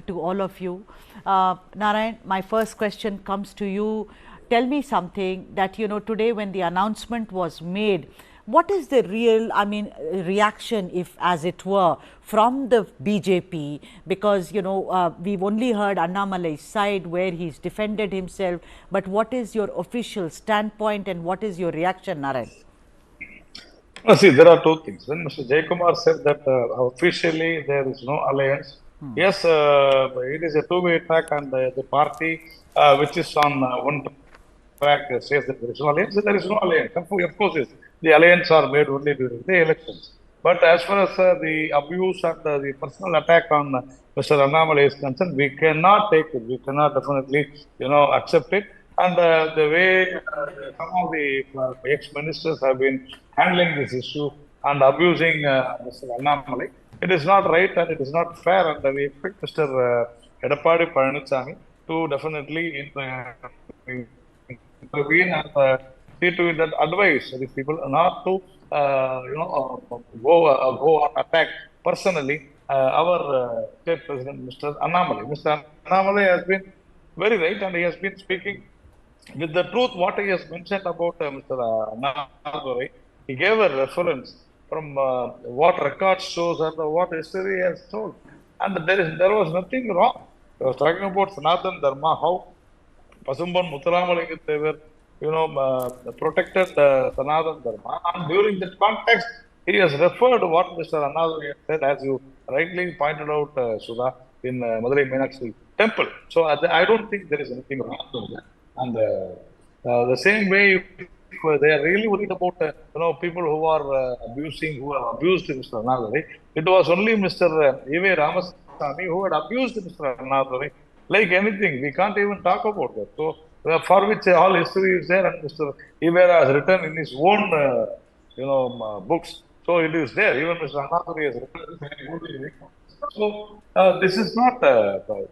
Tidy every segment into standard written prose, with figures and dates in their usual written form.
to all of you. Narayan, my first question comes to you. Tell me something that, today when the announcement was made, what is the real, reaction, if as it were, from the BJP? Because, we've only heard Annamalai's side where he's defended himself, but what is your official standpoint and what is your reaction, Narayan? See, there are two things. When Mr. Jayakumar said that officially there is no alliance, yes, it is a two-way track, and the party which is on one track says that there is no alliance. There is no alliance. Of course, yes, the alliance are made only during the elections. But as far as the abuse and the personal attack on Mr. Annamalai is concerned, we cannot take it. We cannot definitely, accept it. And the way some of the ex-ministers have been handling this issue and abusing Mr. Annamalai, it is not right and it is not fair. And we expect Mr. Edappadi Palaniswamy to definitely intervene and see to it that advise these people not to, go and attack personally our state president, Mr. Annamalai. Mr. Annamalai has been very right, and he has been speaking with the truth. What he has mentioned about Mr. Annadurai, he gave a reference from what record shows and what history has told, and there was nothing wrong. He was talking about Sanatana Dharma, how Pasumban Muthuramalingam, they were, protected Sanatana Dharma, and during that context, he has referred what Mr. Annadurai said, as you rightly pointed out, Sudha, in Madurai Meenakshi temple. So I don't think there is anything wrong with that. And the same way, if they are really worried about people who are who have abused Mr. Annadurai, it was only Mr. E.V. Ramaswamy who had abused Mr. Annadurai. Like anything, we can't even talk about that. So for which all history is there, and Mr. E.V. has written in his own books. So it is there. Even Mr. Annadurai has written. So this is not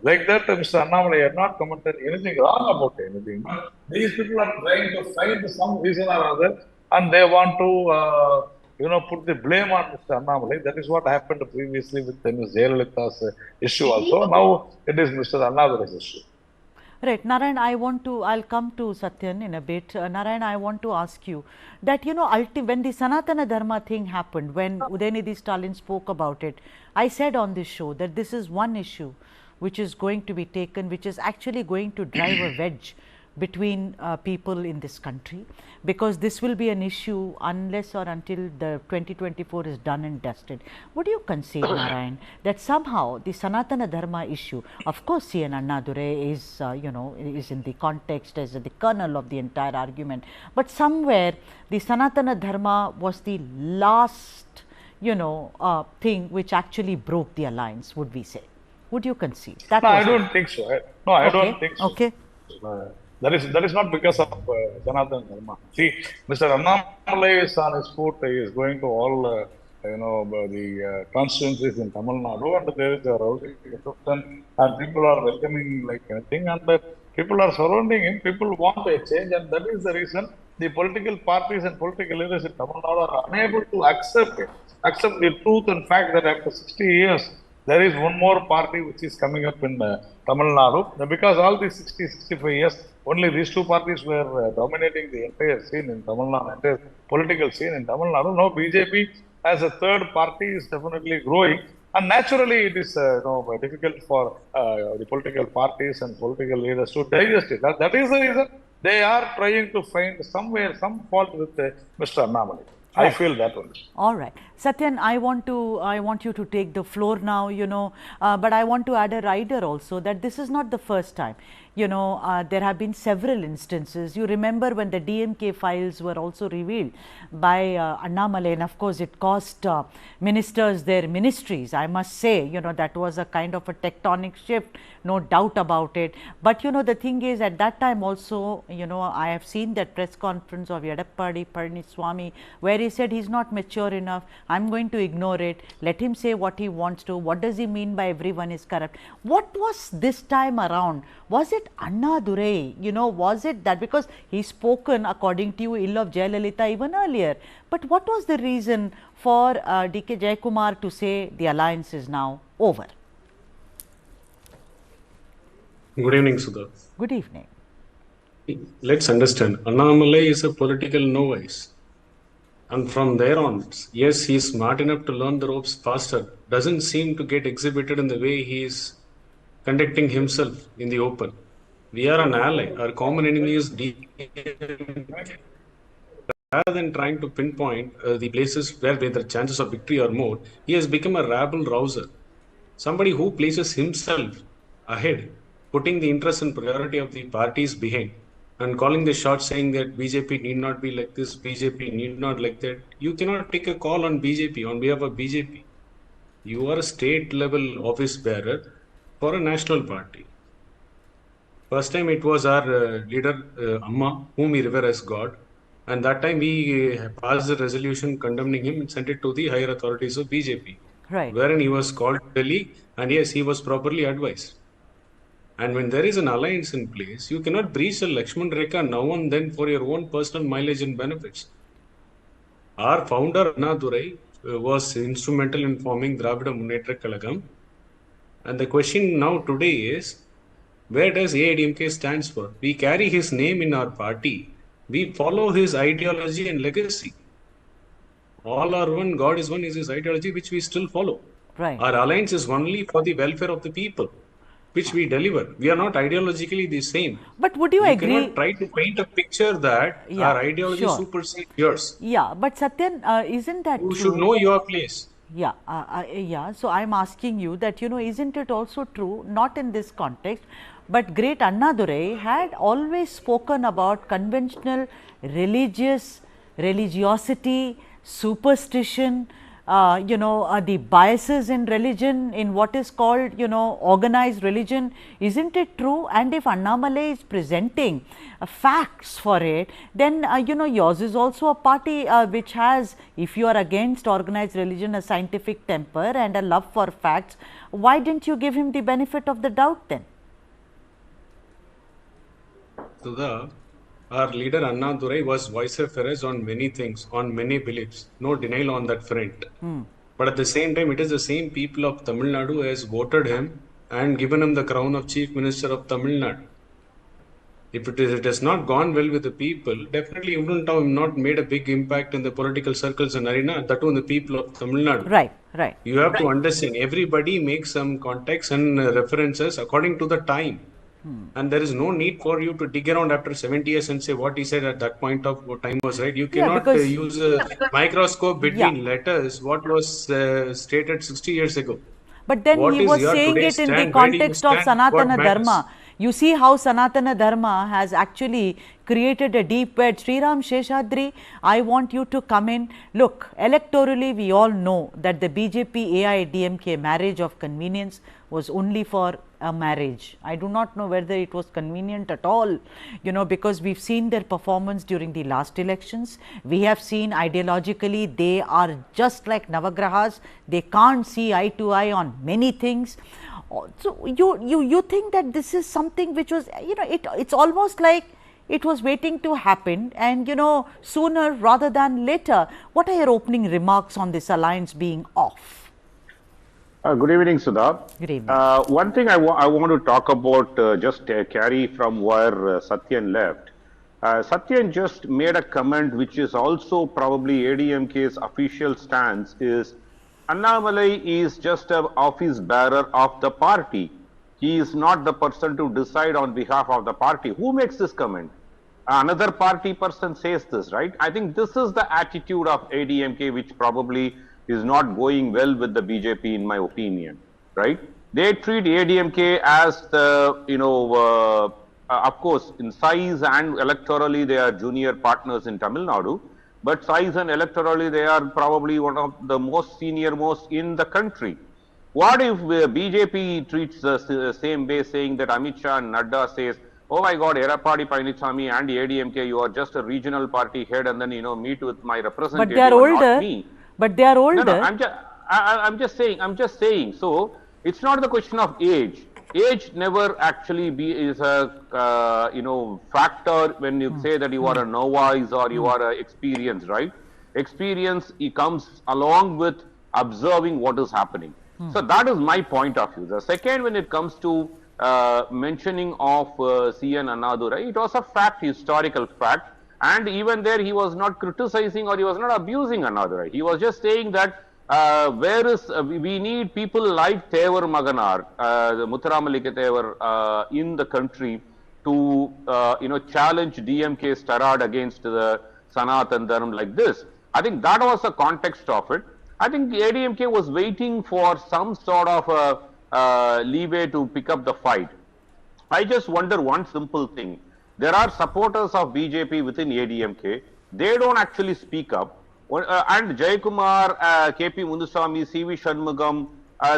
like that. Mr. Annamalai had not commented anything wrong about anything. These people are trying to find some reason or other, and they want to put the blame on Mr. Annamalai. That is what happened previously with Ms. Jayalalitha's issue also. Now it is Mr. Annadurai's issue. Right, Narayan, I'll come to Sathyan in a bit. Narayan, I want to ask you that, when the Sanatana Dharma thing happened, when Udayanidhi Stalin spoke about it, I said on this show that this is one issue which is going to be taken, which is actually going to drive a wedge between people in this country, because this will be an issue unless or until the 2024 is done and dusted. Would you concede, Narayan, that somehow the Sanatana Dharma issue, of course C N Annadurai is, is in the context as the kernel of the entire argument, but somewhere the Sanatana Dharma was the last, thing which actually broke the alliance, would we say? Would you concede? No, I don't think so. No, I don't think so. Okay. That is not because of Sanatana Dharma. See, Mr. Annamalai is on his foot. He is going to all the constituencies in Tamil Nadu, and there is a rousing reception, and people are welcoming like anything, and people are surrounding him. People want a change, and that is the reason the political parties and political leaders in Tamil Nadu are unable to accept the truth and fact that after 60 years, there is one more party which is coming up in Tamil Nadu, because all these 65 years, only these two parties were dominating the entire scene in Tamil Nadu, entire political scene in Tamil Nadu. Now BJP as a third party is definitely growing, and naturally it is difficult for the political parties and political leaders to digest it. That is the reason they are trying to find somewhere some fault with Mr. Annamalai. I feel that one. All right. Sathyan, I want you to take the floor now, but I want to add a rider also, that this is not the first time. There have been several instances. You remember when the DMK files were also revealed by Annamalai, and of course it cost ministers their ministries. I must say, that was a kind of a tectonic shift, no doubt about it. But the thing is, at that time also, I have seen that press conference of Edappadi Palaniswamy, where he said he's not mature enough, I'm going to ignore it, let him say what he wants to, what does he mean by everyone is corrupt? What was this time around? Was it Annadurai? Was it that because he's spoken, according to you, ill of Jayalalitha even earlier? But what was the reason for D Jayakumar to say the alliance is now over? Good evening, Sudha. Good evening. Let's understand. Annamalai is a political novice. And from there on, yes, he is smart enough to learn the ropes faster. Doesn't seem to get exhibited in the way he is conducting himself in the open. We are an ally. Our common enemy is DMK. Rather than trying to pinpoint the places where the chances of victory are more, he has become a rabble rouser. Somebody who places himself ahead, putting the interest and priority of the parties behind, and calling the shots saying that BJP need not be like this, BJP need not like that. You cannot take a call on BJP on behalf of BJP. You are a state level office bearer for a national party. First time it was our leader, Amma, whom we revere as God. And that time we passed a resolution condemning him and sent it to the higher authorities of BJP. Right. Wherein he was called to Delhi, and yes, he was properly advised. And when there is an alliance in place, you cannot breach the Lakshman Rekha now and then for your own personal mileage and benefits. Our founder, Annadurai, was instrumental in forming Dravida Munnetra Kalagam. And the question now today is, where does AIADMK stands for? We carry his name in our party. We follow his ideology and legacy. All are one, God is one is his ideology, which we still follow. Right. Our alliance is only for the welfare of the people, which we deliver. We are not ideologically the same. But would you agree? You cannot try to paint a picture that our ideology supersedes yours. Yeah, but Satyan, isn't that true? You should know your place. Yeah, yeah. So I'm asking you that, isn't it also true, not in this context, but great Annadurai had always spoken about conventional religiosity, superstition, the biases in religion, in what is called, organized religion. Isn't it true? And if Annamalai is presenting facts for it, then, yours is also a party which has, if you are against organized religion, a scientific temper and a love for facts. Why didn't you give him the benefit of the doubt then? Sudha, our leader Annadurai was vociferous on many things, on many beliefs. No denial on that front. But at the same time, it is the same people of Tamil Nadu who has voted him and given him the crown of Chief Minister of Tamil Nadu. If it has not gone well with the people, definitely you wouldn't have not made a big impact in the political circles and arena, that too in the people of Tamil Nadu. Right, right. You have to understand, everybody makes some context and references according to the time. And there is no need for you to dig around after 70 years and say what he said at that point of time was right. You cannot use a microscope between letters, what was stated 60 years ago. But then he was saying it in the context of Sanatana Dharma. You see how Sanatana Dharma has actually created a deep wedge. Sriram Seshadri, I want you to come in. Look, electorally we all know that the BJP AIADMK marriage of convenience was only for a marriage. I do not know whether it was convenient at all, because we've seen their performance during the last elections. We have seen ideologically they are just like Navagrahas. They can't see eye to eye on many things. So you think that this is something which was, it's almost like it was waiting to happen, and sooner rather than later. What are your opening remarks on this alliance being off? Good evening, Sudha. Good evening. One thing I want to talk about, just carry from where Sathyan left. Sathyan just made a comment which is also probably ADMK's official stance is Annamalai is just an office bearer of the party. He is not the person to decide on behalf of the party. Who makes this comment? Another party person says this, right? I think this is the attitude of ADMK which probably is not going well with the BJP, in my opinion, right? They treat AIADMK as the, of course, in size and electorally, they are junior partners in Tamil Nadu, but size and electorally, they are probably one of the most senior most in the country. What if BJP treats the same way, saying that Amit Shah and Nadda says, oh my God, Erapadi Panichami and AIADMK, you are just a regional party head, and then, meet with my representative. But they are older. Not me. But they are older. No, I'm just saying. So it's not the question of age. Age never actually is a factor when you say that you are a novice or you are experienced, right? Experience comes along with observing what is happening. So that is my point of view. The second, when it comes to mentioning of C N Annadurai. It was a fact, historical fact. And even there, he was not criticizing or he was not abusing Annadurai. He was just saying that we need people like Thevar Maganar, Muthuramalika Thevar, in the country to challenge DMK's tirade against the Sanatan Dharma like this. I think that was the context of it. I think AIADMK was waiting for some sort of leeway to pick up the fight. I just wonder one simple thing. There are supporters of BJP within AIADMK. They don't actually speak up. And Jayakumar, KP Munduswamy, CV Shanmugam,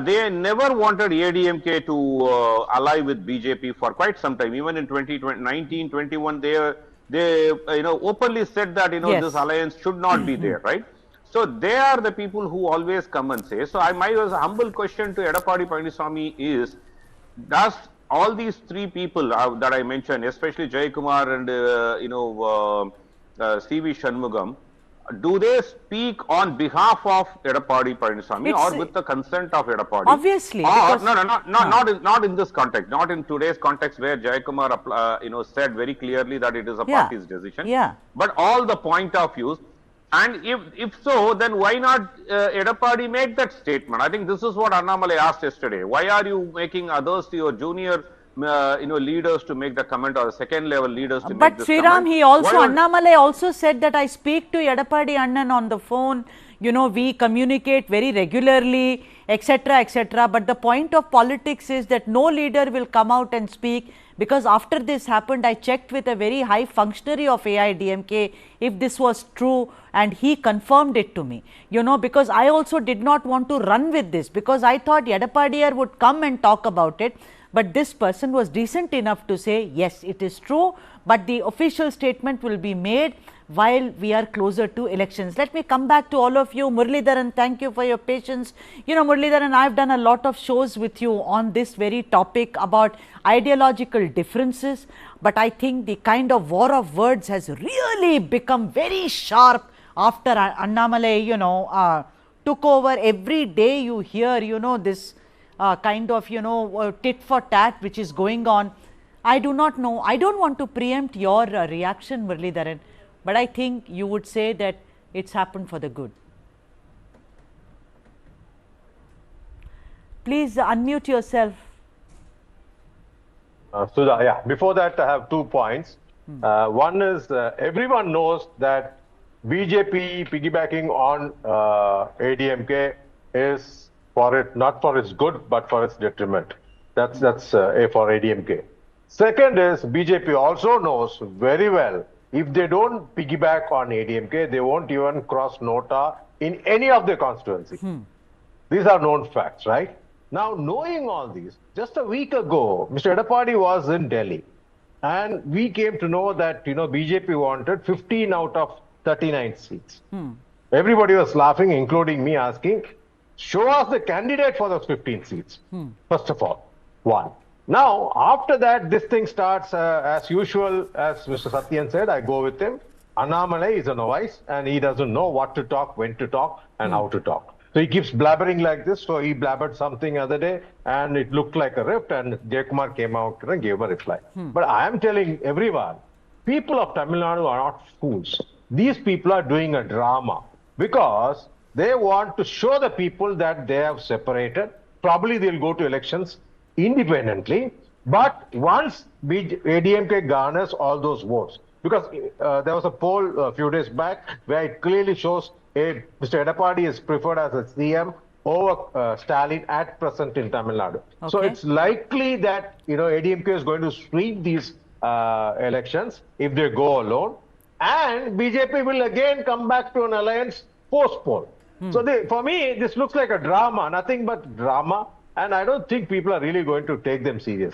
they never wanted AIADMK to ally with BJP for quite some time. Even in 2019, 21, they openly said that Yes. this alliance should not be there, right? So they are the people who always come and say. So my humble question to Edappadi Palaniswamy is, does all these three people that I mentioned, especially Jayakumar and CV Shanmugam, do they speak on behalf of Edappadi Palaniswamy or with the consent of Edappadi? Obviously. Or, not in this context, not in today's context where Jayakumar said very clearly that it is a party's decision. Yeah. But all the point of views. And if so, then why not Edappadi make that statement? I think this is what Annamalai asked yesterday. Why are you making others, your junior leaders, to make the comment, or second level leaders to make this comment? But Sriram, he also, Annamalai also said that I speak to Edappadi Annan on the phone, we communicate very regularly, etc., etc. But the point of politics is that no leader will come out and speak, because after this happened, I checked with a very high functionary of AIADMK if this was true, and he confirmed it to me, because I also did not want to run with this, because I thought Edappadiar would come and talk about it. But this person was decent enough to say, yes, it is true, but the official statement will be made while we are closer to elections. Let me come back to all of you. Muralidharan, thank you for your patience. Muralidharan, I have done a lot of shows with you on this very topic about ideological differences, but I think the kind of war of words has really become very sharp after Annamalai, took over. Every day you hear, this kind of, tit for tat which is going on. I do not know. I don't want to preempt your reaction, Muralidharan, but I think you would say that it's happened for the good. Please unmute yourself. Sudha, yeah. Before that, I have 2 points. One is everyone knows that BJP piggybacking on AIADMK is not for its good, but for its detriment. That's A for AIADMK. Second is BJP also knows very well, if they don't piggyback on AIADMK, they won't even cross Nota in any of their constituency. These are known facts, right? Now, knowing all these, just a week ago, Mr. Edappadi was in Delhi, and we came to know that BJP wanted 15 out of 39 seats. Everybody was laughing, including me, asking, show us the candidate for those 15 seats, first of all, one. Now, after that, this thing starts as usual, as Mr. Sathyan said, I go with him. Annamalai is a novice, and he doesn't know what to talk, when to talk, and how to talk. So he keeps blabbering like this. So he blabbered something other day, and it looked like a rift, and Jayakumar came out and gave a reply. But I am telling everyone, people of Tamil Nadu are not fools. These people are doing a drama because they want to show the people that they have separated. Probably they'll go to elections independently. But once AIADMK garners all those votes, because there was a poll a few days back where it clearly shows Mr. Edappadi is preferred as a CM over Stalin at present in Tamil Nadu. Okay. So it's likely that AIADMK is going to sweep these elections if they go alone, and BJP will again come back to an alliance post-poll. So for me, this looks like a drama, nothing but drama, and I don't think people are really going to take them seriously.